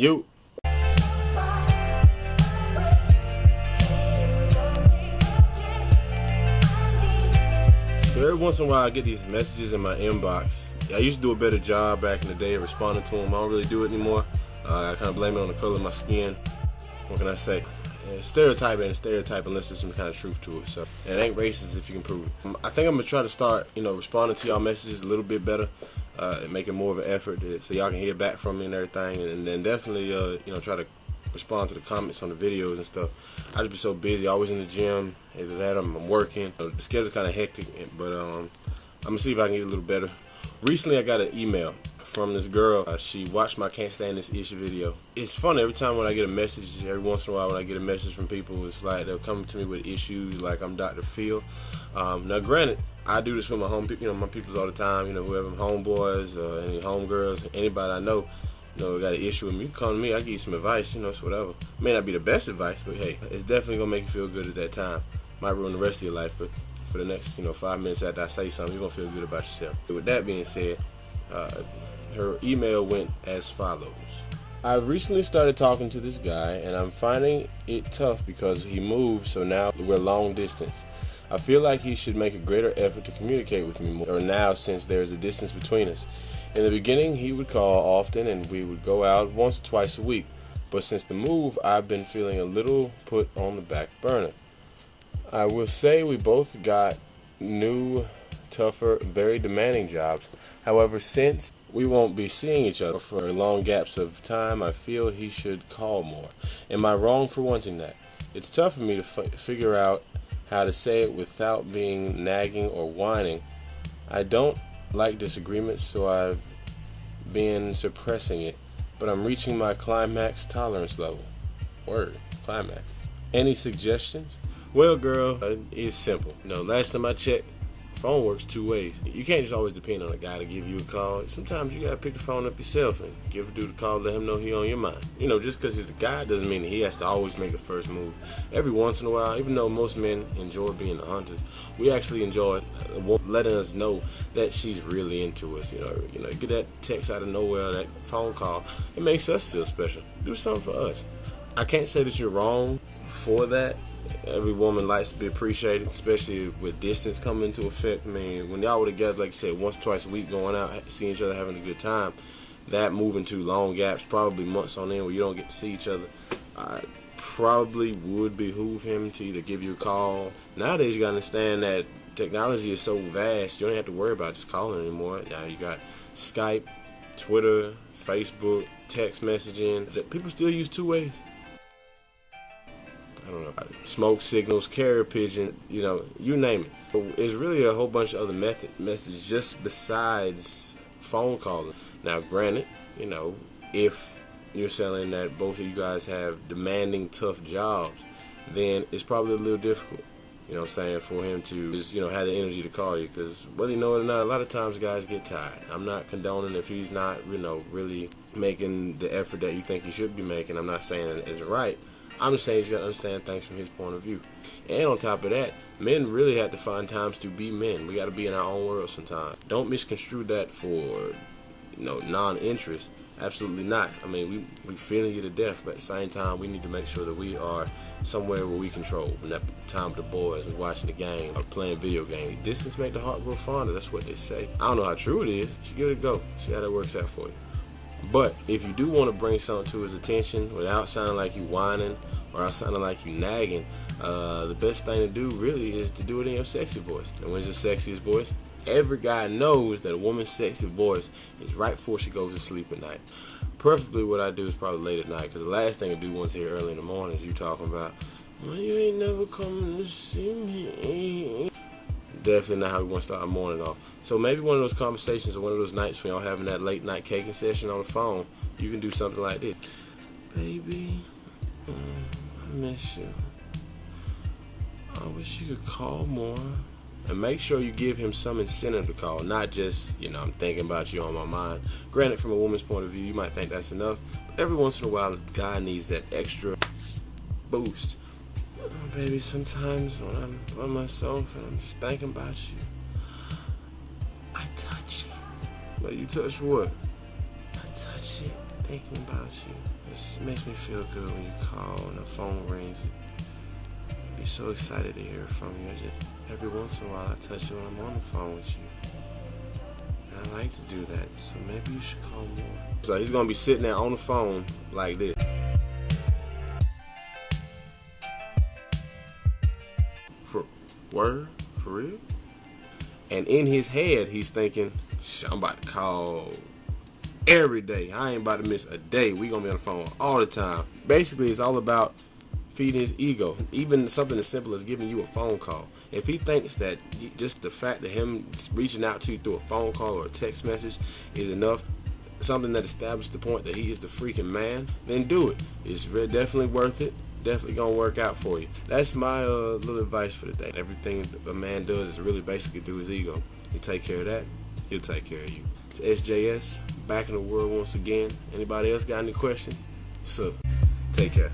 You. Every once in a while I get these messages in my inbox. I used to do a better job back in the day of responding to them. I don't really do it anymore. I kind of blame it on the color of my skin. What can I say? Stereotype ain't a stereotype unless there's some kind of truth to it. So and it ain't racist if you can prove it. I think I'm gonna try to start, responding to y'all messages a little bit better, and making more of an effort so y'all can hear back from me and everything. And then definitely, try to respond to the comments on the videos and stuff. I just be so busy, always in the gym. Either that, or I'm working. The schedule's kind of hectic, but I'm gonna see if I can get a little better. Recently, I got an email from this girl. She watched my Can't Stand This Issue video. It's funny, every time when I get a message, every once in a while when I get a message from people, it's like they'll come to me with issues like I'm Dr. Phil. Now granted, I do this with my my peoples all the time, whoever, homeboys, any homegirls, anybody I know, got an issue with me, you come to me, I give you some advice, it's whatever. May not be the best advice, but hey, it's definitely gonna make you feel good at that time. Might ruin the rest of your life, but for the next, 5 minutes after I say something, you're gonna feel good about yourself. With that being said, her email went as follows. I recently started talking to this guy, and I'm finding it tough because he moved, so now we're long distance. I feel like he should make a greater effort to communicate with me more now since there's a distance between us. In the beginning, he would call often, and we would go out once or twice a week. But since the move, I've been feeling a little put on the back burner. I will say we both got new, tougher, very demanding jobs. However, since we won't be seeing each other for long gaps of time, I feel he should call more. Am I wrong for wanting that? It's tough for me to figure out how to say it without being nagging or whining. I don't like disagreements, so I've been suppressing it, but I'm reaching my climax tolerance level. Word, climax. Any suggestions? Well, girl, it's simple. Last time I checked, phone works two ways. You can't just always depend on a guy to give you a call. Sometimes you gotta pick the phone up yourself and give a dude a call, let him know he on your mind. Just because he's a guy doesn't mean that he has to always make the first move. Every once in a while, even though most men enjoy being the hunters, we actually enjoy letting us know that she's really into us. Get that text out of nowhere, that phone call. It makes us feel special. Do something for us. I can't say that you're wrong for that. Every woman likes to be appreciated, especially with distance coming into effect. I mean, when y'all were together, like you said, once, twice a week, going out, seeing each other, having a good time, that moving to long gaps, probably months on end where you don't get to see each other, probably would behoove him to either give you a call. Nowadays, you gotta understand that technology is so vast, you don't have to worry about just calling anymore. Now you got Skype, Twitter, Facebook, text messaging. People still use two ways. I don't know, smoke signals, carrier pigeon, you name it. But it's really a whole bunch of other methods just besides phone calling. Now, granted, if you're saying that both of you guys have demanding, tough jobs, then it's probably a little difficult, for him to just, have the energy to call you. Because whether you know it or not, a lot of times guys get tired. I'm not condoning if he's not, really making the effort that you think he should be making. I'm not saying it's right. I'm just saying you gotta understand things from his point of view. And on top of that, men really have to find times to be men. We gotta be in our own world sometimes. Don't misconstrue that for, non-interest. Absolutely not. I mean, we feeling you to death, but at the same time, we need to make sure that we are somewhere where we control. When that time with the boys and watching the game or playing video games. Distance make the heart grow fonder. That's what they say. I don't know how true it is. Just give it a go. See how that works out for you. But if you do want to bring something to his attention without sounding like you whining or sounding like you nagging, the best thing to do really is to do it in your sexy voice. And when's your sexiest voice? Every guy knows that a woman's sexy voice is right before she goes to sleep at night. Preferably what I do is probably late at night, because the last thing I do once here early in the morning is you talking about, well, you ain't never coming to see me. Definitely not how we want to start our morning off. So maybe one of those conversations or one of those nights when y'all having that late night caking session on the phone, you can do something like this. Baby, I miss you. I wish you could call more. And make sure you give him some incentive to call, not just, I'm thinking about you on my mind. Granted, from a woman's point of view, you might think that's enough, but every once in a while, a guy needs that extra boost. Baby, sometimes when I'm by myself and I'm just thinking about you, I touch it. But you touch what? I touch it. thinking about you. It makes me feel good when you call and the phone rings. I'd be so excited to hear from you. Every once in a while I touch you when I'm on the phone with you. And I like to do that, so maybe you should call more. So he's gonna be sitting there on the phone like this. For word? For real? And in his head, he's thinking, I'm about to call every day. I ain't about to miss a day. We gonna be on the phone all the time. Basically, it's all about feeding his ego. Even something as simple as giving you a phone call. If he thinks that just the fact that him reaching out to you through a phone call or a text message is enough, something that established the point that he is the freaking man, then do it. It's definitely worth it. Definitely gonna work out for you. That's my little advice for the day. Everything a man does is really basically through his ego. You take care of that, he'll take care of you. It's SJS, back in the world once again. Anybody else got any questions? What's up? Take care.